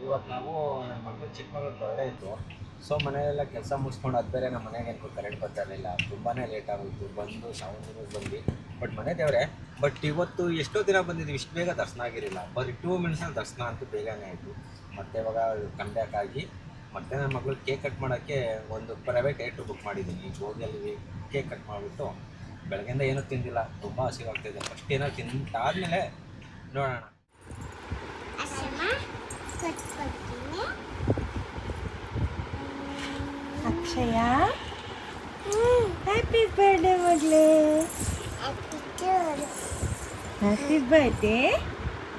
ಇವತ್ತು ನಾವು ನನ್ನ ಮಗಳು ಚಿಕ್ಕ ಮಗಳು ಬರ್ಡೇ ಇತ್ತು. ಸೊ ಮನೆಯೆಲ್ಲ ಕೆಲಸ ಮುಗಿಸ್ಕೊಂಡು ಅದು ಬೇರೆ ನಮ್ಮ ಮನೆಗೆ ಏನು ಕರೆಂಟ್ ಬರ್ತಾ ಇರಲಿಲ್ಲ, ತುಂಬಾ ಲೇಟ್ ಆಗೋಯಿತು. ಬಂದು 7 ಬಂದು ಬಟ್ ಮನೆ ದೇವರೇ. ಬಟ್ ಇವತ್ತು ಎಷ್ಟೋ ದಿನ ಬಂದಿದ್ದೀವಿ, ಇಷ್ಟು ಬೇಗ ದರ್ಶನ ಆಗಿರಲಿಲ್ಲ. ಬರೀ 2 ಮಿನಿಟ್ಸಲ್ಲಿ ದರ್ಶನ ಅಂತೂ ಬೇಗನೆ ಆಯಿತು. ಮತ್ತು ಇವಾಗ ಕಮ್ಬ್ಯಾಕ್ ಆಗಿ ಮತ್ತು ನನ್ನ ಮಗಳು ಕೇಕ್ ಕಟ್ ಮಾಡೋಕ್ಕೆ ಒಂದು ಪ್ರೈವೇಟ್ ಏಟ್ರು ಬುಕ್ ಮಾಡಿದ್ದೀನಿ. ಹೋಗಿ ಕೇಕ್ ಕಟ್ ಮಾಡಿಬಿಟ್ಟು ಬೆಳಗ್ಗೆಯಿಂದ ಏನೂ ತಿಂದಿಲ್ಲ, ತುಂಬ ಹಸಿವಾಗ್ತಿದೆ. ಫಸ್ಟ್ ಏನೋ ತಿಂದಾದ್ಮೇಲೆ ನೋಡೋಣ. ಅಕ್ಷಯ ಹ್ಯಾಪಿ ಬರ್ಡೇ ಮಗಳೇ. Happy birthday.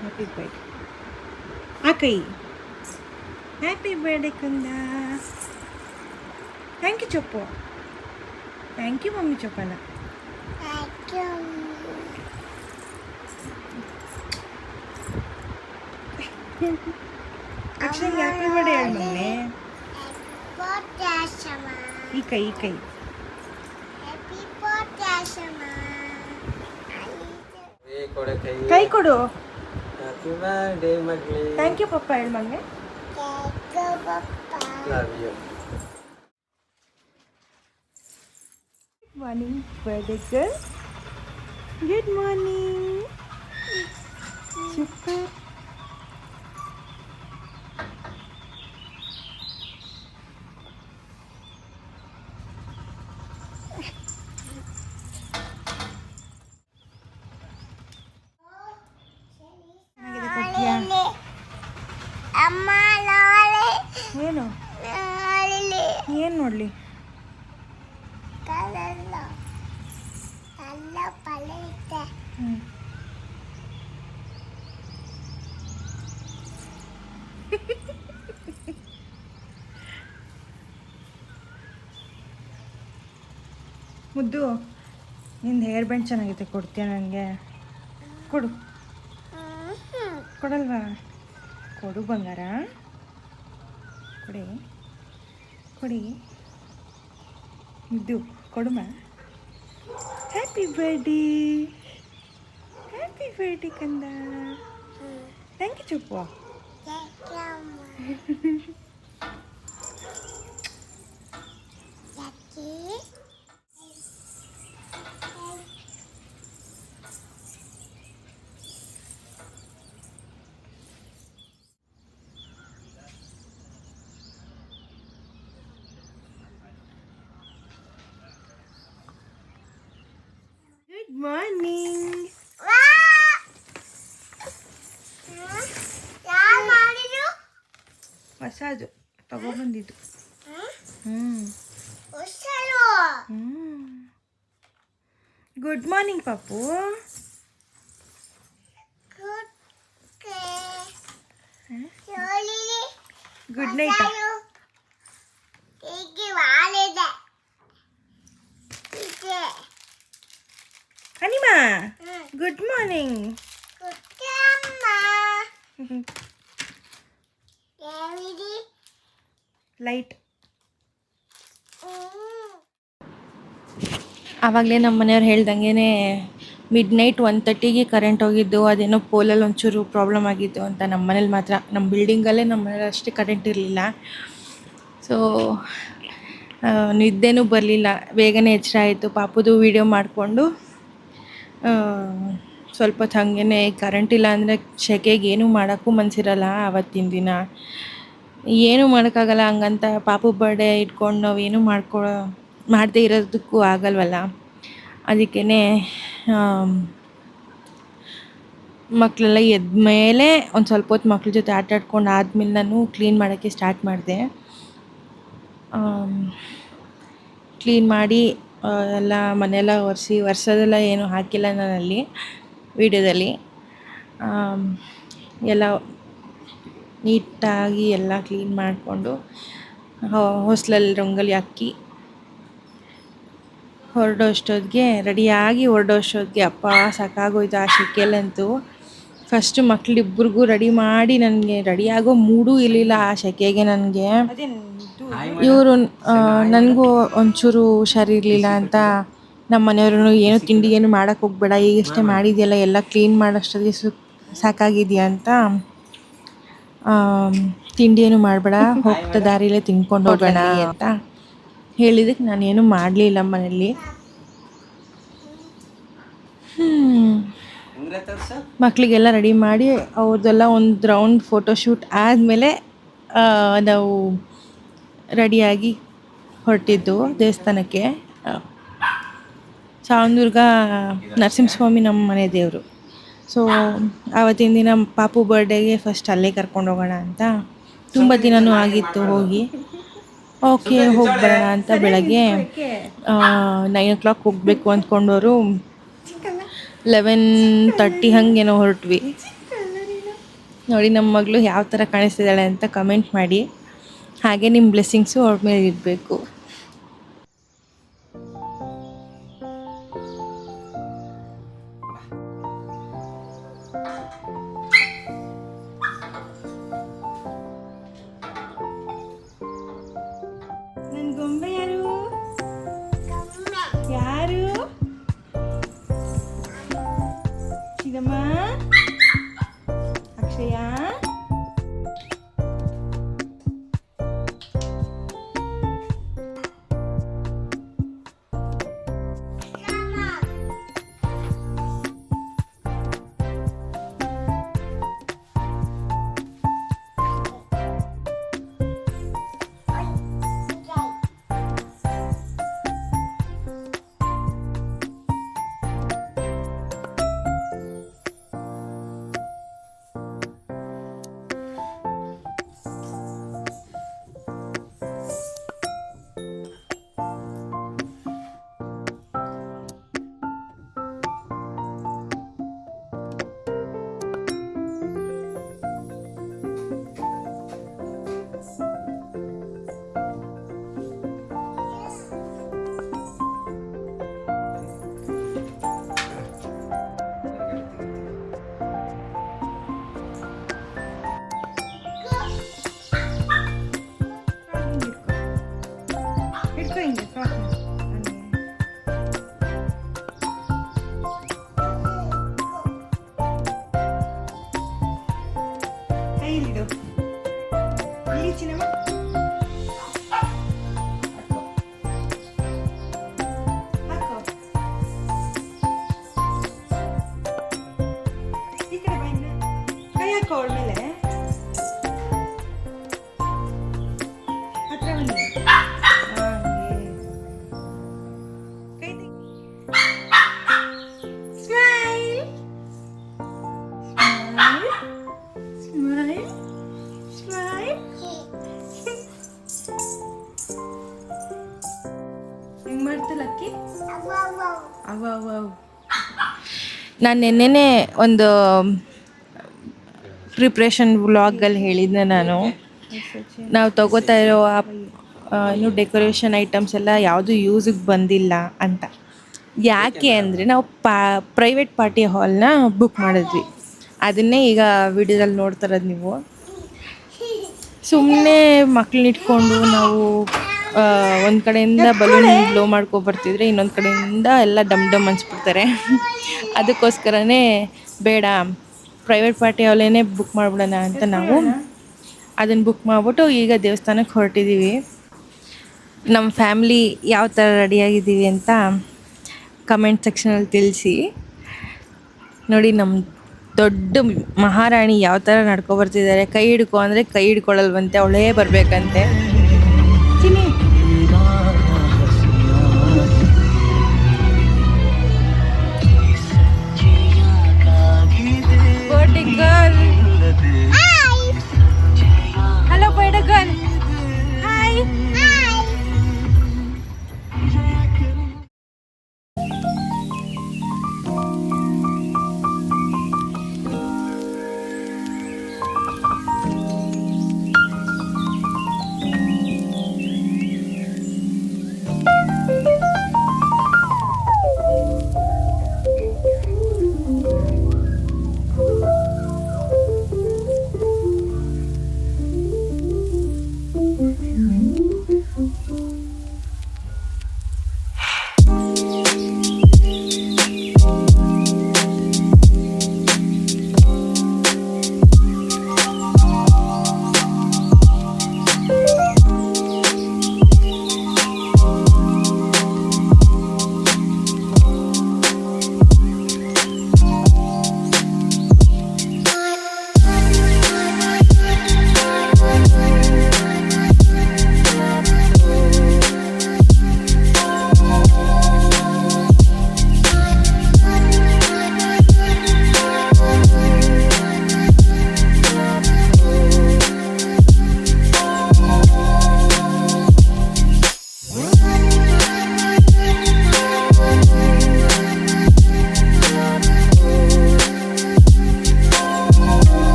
ಹ್ಯಾಪಿ ಬರ್ಡೇ ಆ ಕೈ. ಹ್ಯಾಪಿ ಬರ್ಡೇ ಕಂದ. ಥ್ಯಾಂಕ್ ಯು ಚೊಪ್ಪು. ಥ್ಯಾಂಕ್ ಯು ಮಮ್ಮಿ ಚೊಪ್ಪನ. ಅಕ್ಷಯ್ ಹ್ಯಾಪಿ ಬರ್ಡೇ ಹೇಳಿ ಮಮ್ಮಿ. ಈ ಕೈ ಈ ಕೈ. ಕೈ ಕೊಡು. ಹ್ಯಾಪಿ ಬರ್ಡೇ ಮಗಳೇ. ಥ್ಯಾಂಕ್ ಯು ಪಪ್ಪ ಹೇಳಿ mummy. Love you. Good morning birthday girl. Good morning. Super. ಏನು ಏನು ನೋಡಲಿ? ಮುದ್ದು, ನಿಂದು ಹೇರ್ ಬ್ಯಾಂಡ್ ಚೆನ್ನಾಗೈತೆ, ಕೊಡ್ತೀಯ ನನಗೆ? ಕೊಡು. ಕೊಡಲ್ವಾ? ಕೊಡು ಬಂಗಾರ. ಕೊಡಿ ಕೊಡಿ ಮುದ್ದು, ಕೊಡುಮ. Happy birthday. ಹ್ಯಾಪಿ ಬರ್ಡೇ ಕಂದ. ಥ್ಯಾಂಕ್ ಯು ಚುಪ್ಪು. Good morning. ಹೊಸದು ತಗೊಬಂದಿದ್ದು. ಗುಡ್ ಮಾರ್ನಿಂಗ್ ಪಾಪು. Good night. ಹನಿಮಾ ಗುಡ್ ಮಾರ್ನಿಂಗ್. ಲೈಟ್. ಆವಾಗಲೇ ನಮ್ಮ ಮನೆಯವ್ರು ಹೇಳ್ದಂಗೆ ಮಿಡ್ ನೈಟ್ 1:30ಗೆ ಕರೆಂಟ್ ಹೋಗಿದ್ದು. ಅದೇನೋ ಪೋಲಲ್ಲಿ ಒಂಚೂರು ಪ್ರಾಬ್ಲಮ್ ಆಗಿತ್ತು ಅಂತ. ನಮ್ಮ ಮನೇಲಿ ಮಾತ್ರ, ನಮ್ಮ ಬಿಲ್ಡಿಂಗಲ್ಲೇ ನಮ್ಮ ಮನೇಲಿ ಅಷ್ಟೇ ಕರೆಂಟ್ ಇರಲಿಲ್ಲ. ಸೊ ನಿದ್ದೆನೂ ಬರಲಿಲ್ಲ, ಬೇಗನೆ ಎಚ್ಚರ ಆಯಿತು. ಪಾಪುದು ವೀಡಿಯೋ ಮಾಡಿಕೊಂಡು ಸ್ವಲ್ಪ ಹೊತ್ತು ಹಾಗೇ. ಕರೆಂಟ್ ಇಲ್ಲ ಅಂದರೆ ಸೆಕೆಗೆ ಏನೂ ಮಾಡೋಕ್ಕೂ ಮನಸ್ಸಿರಲ್ಲ. ಆವತ್ತಿನ ದಿನ ಏನೂ ಮಾಡೋಕ್ಕಾಗಲ್ಲ. ಹಂಗಂತ ಪಾಪು ಬರ್ಡೇ ಇಟ್ಕೊಂಡು ನಾವು ಏನೂ ಮಾಡದೇ ಇರೋದಕ್ಕೂ ಆಗಲ್ವಲ್ಲ. ಅದಕ್ಕೇ ಮಕ್ಕಳೆಲ್ಲ ಎದ್ದ ಮೇಲೆ ಒಂದು ಸ್ವಲ್ಪ ಹೊತ್ತು ಮಕ್ಳ ಜೊತೆ ಆಟ ಆಡ್ಕೊಂಡು ಆದಮೇಲೆ ನಾನು ಕ್ಲೀನ್ ಮಾಡೋಕ್ಕೆ ಸ್ಟಾರ್ಟ್ ಮಾಡಿದೆ. ಕ್ಲೀನ್ ಮಾಡಿ ಎಲ್ಲ ಮನೆಯೆಲ್ಲ ಒರೆಸೋದೆಲ್ಲ ಏನೂ ಹಾಕಿಲ್ಲ ನಾನಲ್ಲಿ ವೀಡಿಯೋದಲ್ಲಿ. ಎಲ್ಲ ನೀಟಾಗಿ ಎಲ್ಲ ಕ್ಲೀನ್ ಮಾಡಿಕೊಂಡು ಹೊಸ್ಲಲ್ಲಿ ರಂಗೋಲಿ ಹಾಕಿ ರೆಡಿಯಾಗಿ ಹೊರಡೋಷ್ಟೊತ್ತಿಗೆ ಅಪ್ಪ ಸಾಕಾಗೋಯ್ತು ಆ ಸೆಕೆಯಲ್ಲಂತೂ. ಫಸ್ಟು ಮಕ್ಕಳಿಬ್ಬರಿಗೂ ರೆಡಿ ಮಾಡಿ, ನನಗೆ ರೆಡಿಯಾಗೋ ಮೂಡೂ ಇರಲಿಲ್ಲ ಆ ಸೆಕೆಗೆ. ನನಗೆ ಇವರು ನನಗೂ ಒಂಚೂರು ಹುಷಾರಿರಲಿಲ್ಲ ಅಂತ ನಮ್ಮ ಮನೆಯವ್ರು ಏನು ತಿಂಡಿ ಏನು ಮಾಡೋಕ್ಕೆ ಹೋಗ್ಬೇಡ, ಈಗಷ್ಟೇ ಮಾಡಿದೆಯಲ್ಲ, ಎಲ್ಲ ಕ್ಲೀನ್ ಮಾಡೋಷ್ಟೊತ್ತಿಗೆ ಸಾಕಾಗಿದೆಯಾ ಅಂತ ತಿಂಡಿ ಏನು ಮಾಡಬೇಡ, ಹೋಗ್ತಾ ದಾರಿಲೇ ತಿನ್ಕೊಂಡು ಹೋಗೋಣ ಅಂತ ಹೇಳಿದಕ್ಕೆ ನಾನೇನು ಮಾಡಲಿಲ್ಲ ಮನೇಲಿ. ಮಕ್ಕಳಿಗೆಲ್ಲ ರೆಡಿ ಮಾಡಿ ಅವ್ರದ್ದೆಲ್ಲ ಒಂದು ರೌಂಡ್ ಫೋಟೋಶೂಟ್ ಆದಮೇಲೆ ನಾವು ರೆಡಿಯಾಗಿ ಹೊರಟಿದ್ದು ದೇವಸ್ಥಾನಕ್ಕೆ. ಸಾವನದುರ್ಗ ನರಸಿಂಹಸ್ವಾಮಿ ನಮ್ಮ ಮನೆ ದೇವರು. ಸೊ ಆವತ್ತಿನ ದಿನ ಪಾಪು ಬರ್ಡೇಗೆ ಫಸ್ಟ್ ಅಲ್ಲೇ ಕರ್ಕೊಂಡು ಹೋಗೋಣ ಅಂತ. ತುಂಬ ದಿನವೂ ಆಗಿತ್ತು ಹೋಗಿ. ಓಕೆ ಹೋಗಿ ಬರೋಣ ಅಂತ ಬೆಳಗ್ಗೆ 9 o'clock ಹೋಗಬೇಕು ಅಂದ್ಕೊಂಡವರು 11:30 ಹಾಗೇನೋ ಹೊರಟ್ವಿ. ನೋಡಿ ನಮ್ಮ ಮಗಳು ಯಾವ ಥರ ಕಾಣಿಸ್ತಿದ್ದಾಳೆ ಅಂತ ಕಮೆಂಟ್ ಮಾಡಿ. ಹಾಗೆ ನಿಮ್ಮ ಬ್ಲೆಸ್ಸಿಂಗ್ಸು ಅವ್ರ ಮೇಲೆ ಇರಬೇಕು. ನನ್ನ ಗೊಂಬೆ ಯಾರು? ಯಾರು? ಇದಮ್ಮ ಅಕ್ಷಯ. ನಾನು ನೆನ್ನೆನೇ ಒಂದು ಪ್ರಿಪ್ರೇಷನ್ ವ್ಲಾಗಲ್ಲಿ ಹೇಳಿದ್ದೆ ನಾನು, ನಾವು ತಗೋತಾ ಇರೋ ಇನ್ನು ಡೆಕೋರೇಷನ್ ಐಟಮ್ಸ್ ಎಲ್ಲ ಯಾವುದು ಯೂಸಿಗೆ ಬಂದಿಲ್ಲ ಅಂತ. ಯಾಕೆ ಅಂದರೆ ನಾವು ಪ್ರೈವೇಟ್ ಪಾರ್ಟಿ ಹಾಲ್ನ ಬುಕ್ ಮಾಡಿದ್ವಿ. ಅದನ್ನೇ ಈಗ ವಿಡಿಯೋದಲ್ಲಿ ನೋಡ್ತಾ ಇರೋದು ನೀವು. ಸುಮ್ಮನೆ ಮಕ್ಕಳನ್ನ ಇಟ್ಕೊಂಡು ನಾವು ಒಂದು ಕಡೆಯಿಂದ ಬಲೂನ್ ಬ್ಲೋ ಮಾಡ್ಕೊಬರ್ತಿದ್ರೆ ಇನ್ನೊಂದು ಕಡೆಯಿಂದ ಎಲ್ಲ ಡಮ್ ಡಮ್ ಅನ್ಸ್ಬಿಡ್ತಾರೆ. ಅದಕ್ಕೋಸ್ಕರನೇ ಬೇಡ, ಪ್ರೈವೇಟ್ ಪಾರ್ಟಿ ಹಾಲೇನೇ ಬುಕ್ ಮಾಡಿಬಿಡೋಣ ಅಂತ ನಾವು ಅದನ್ನು ಬುಕ್ ಮಾಡಿಬಿಟ್ಟು ಈಗ ದೇವಸ್ಥಾನಕ್ಕೆ ಹೊರಟಿದ್ದೀವಿ. ನಮ್ಮ ಫ್ಯಾಮ್ಲಿ ಯಾವ ಥರ ರೆಡಿಯಾಗಿದ್ದೀವಿ ಅಂತ ಕಮೆಂಟ್ ಸೆಕ್ಷನಲ್ಲಿ ತಿಳಿಸಿ. ನೋಡಿ ನಮ್ಮ ದೊಡ್ಡ ಮಹಾರಾಣಿ ಯಾವ ಥರ ನಡ್ಕೊಬರ್ತಿದ್ದಾರೆ. ಕೈ ಹಿಡ್ಕೊ ಅಂದರೆ ಕೈ ಹಿಡ್ಕೊಳ್ಳಲ್ವಂತೆ, ಅವಳೇ ಬರಬೇಕಂತೆ. Hello, bird girl. Hi. Hi.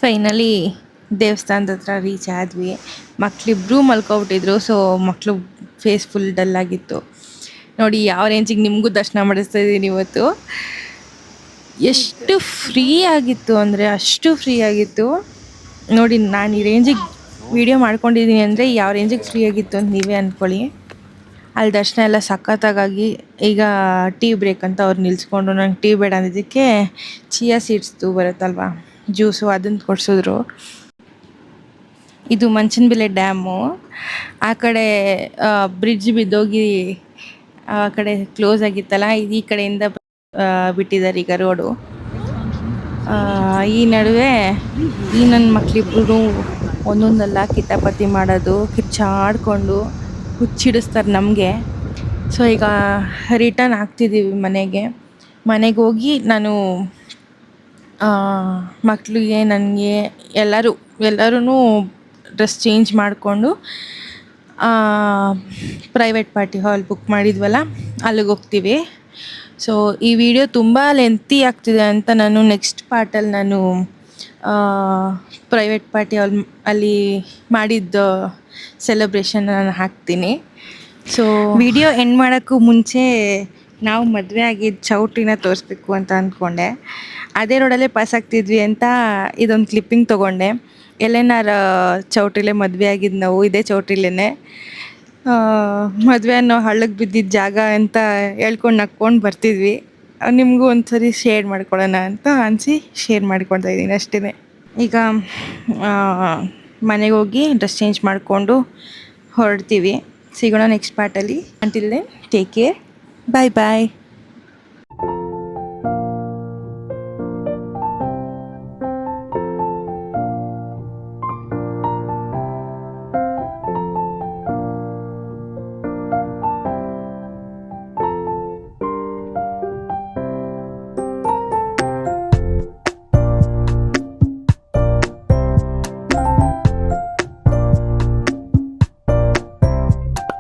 Finally ದೇವಸ್ಥಾನದ ಹತ್ರ ರೀಚ್ ಆದ್ವಿ. ಮಕ್ಕಳಿಬ್ರು ಮಲ್ಕೊಬಿಟ್ಟಿದ್ರು, ಸೊ ಮಕ್ಕಳು ಫೇಸ್ ಫುಲ್ ಡಲ್ ಆಗಿತ್ತು. ನೋಡಿ ಯಾವ ರೇಂಜಿಗೆ ನಿಮಗೂ ದರ್ಶನ ಮಾಡಿಸ್ತಾ ಇದ್ದೀನಿ ಇವತ್ತು. ಎಷ್ಟು ಫ್ರೀ ಆಗಿತ್ತು ಅಂದರೆ ಅಷ್ಟು ಫ್ರೀ ಆಗಿತ್ತು. ನೋಡಿ ನಾನು ಈ ರೇಂಜಿಗೆ ವಿಡಿಯೋ ಮಾಡ್ಕೊಂಡಿದ್ದೀನಿ ಅಂದರೆ ಯಾವ ರೇಂಜಿಗೆ ಫ್ರೀ ಆಗಿತ್ತು ಅಂತ ನೀವೇ ಅಂದ್ಕೊಳ್ಳಿ. ಅಲ್ಲಿ ದರ್ಶನ ಎಲ್ಲ ಸಖತ್ತಾಗಿ. ಈಗ ಟೀ ಬ್ರೇಕ್ ಅಂತ ಅವ್ರು ನಿಲ್ಲಿಸ್ಕೊಂಡು ನಂಗೆ ಟೀ ಬೇಡ ಅಂದಿದ್ದಕ್ಕೆ ಚಿಯಾ ಸೀಡ್ಸ್ದು ಬರುತ್ತಲ್ವ ಜ್ಯೂಸು ಅದನ್ನು ಕೊಡಿಸಿದ್ರು. ಇದು ಮಂಚನಬೆಲೆ ಡ್ಯಾಮು. ಆ ಕಡೆ ಬ್ರಿಡ್ಜ್ ಬಿದ್ದೋಗಿ ಆ ಕಡೆ ಕ್ಲೋಸ್ ಆಗಿತ್ತಲ್ಲ, ಇದು ಈ ಕಡೆಯಿಂದ ಬಿಟ್ಟಿದ್ದಾರೆ ಈಗ ರೋಡು. ಈ ನಡುವೆ ಈ ನನ್ನ ಮಕ್ಕಳಿಬ್ರು ಒಂದೊಂದಲ್ಲ ಕಿತಾಪತಿ ಮಾಡೋದು, ಕಿಚ್ಚಾಡಿಕೊಂಡು ಹುಚ್ಚಿಡಿಸ್ತಾರೆ ನಮಗೆ. ಸೊ ಈಗ ರಿಟರ್ನ್ ಆಗ್ತಿದ್ದೀವಿ ಮನೆಗೆ ಹೋಗಿ ನಾನು ಮಕ್ಕಳಿಗೆ ನನಗೆ ಎಲ್ಲರೂ ಡ್ರೆಸ್ ಚೇಂಜ್ ಮಾಡಿಕೊಂಡು ಪ್ರೈವೇಟ್ ಪಾರ್ಟಿ ಹಾಲ್ ಬುಕ್ ಮಾಡಿದ್ವಲ್ಲ ಅಲ್ಲಿಗೆ ಹೋಗ್ತೀವಿ. ಸೊ ಈ ವಿಡಿಯೋ ತುಂಬ ಲೆಂತಿ ಆಗ್ತಿದೆ ಅಂತ ನಾನು ನೆಕ್ಸ್ಟ್ ಪಾರ್ಟಲ್ಲಿ ನಾನು ಪ್ರೈವೇಟ್ ಪಾರ್ಟಿ ಹಾಲ್ ಅಲ್ಲಿ ಮಾಡಿದ್ದ ಸೆಲೆಬ್ರೇಷನ್ ನಾನು ಹಾಕ್ತೀನಿ. ಸೊ ವಿಡಿಯೋ ಎಂಡ್ ಮಾಡೋಕ್ಕೂ ಮುಂಚೆ ನಾವು ಮದುವೆ ಆಗಿದ್ದ ಚೌಟ್ರಿನ ತೋರಿಸ್ಬೇಕು ಅಂತ ಅಂದ್ಕೊಂಡೆ. ಅದೇ ರೋಡಲ್ಲೇ ಪಾಸ್ ಆಗ್ತಿದ್ವಿ ಅಂತ ಇದೊಂದು ಕ್ಲಿಪ್ಪಿಂಗ್ ತೊಗೊಂಡೆ. ಎಲ್ಲೇನಾರ ಚೌಟ್ರಿಲೇ ಮದುವೆ ಆಗಿದ್ದು ನಾವು ಇದೇ ಚೌಟ್ರಿಲೇ. ಮದುವೆ ಅನ್ನೋ ಹಳ್ಳಕ್ಕೆ ಬಿದ್ದಿದ್ದ ಜಾಗ ಅಂತ ಹೇಳ್ಕೊಂಡು ನಕ್ಕೊಂಡು ಬರ್ತಿದ್ವಿ. ನಿಮಗೂ ಒಂದು ಸರಿ ಶೇರ್ ಮಾಡ್ಕೊಳ್ಳೋಣ ಅಂತ ಅನಿಸಿ ಶೇರ್ ಮಾಡ್ಕೊಳ್ತಾ ಇದ್ದೀನಿ ಅಷ್ಟೇ. ಈಗ ಮನೆಗೆ ಹೋಗಿ ಡ್ರೆಸ್ ಚೇಂಜ್ ಮಾಡಿಕೊಂಡು ಹೊರಡ್ತೀವಿ. ಸಿಗೋಣ ನೆಕ್ಸ್ಟ್ ಪಾರ್ಟಲ್ಲಿ. Until then take care, bye ಬಾಯ್.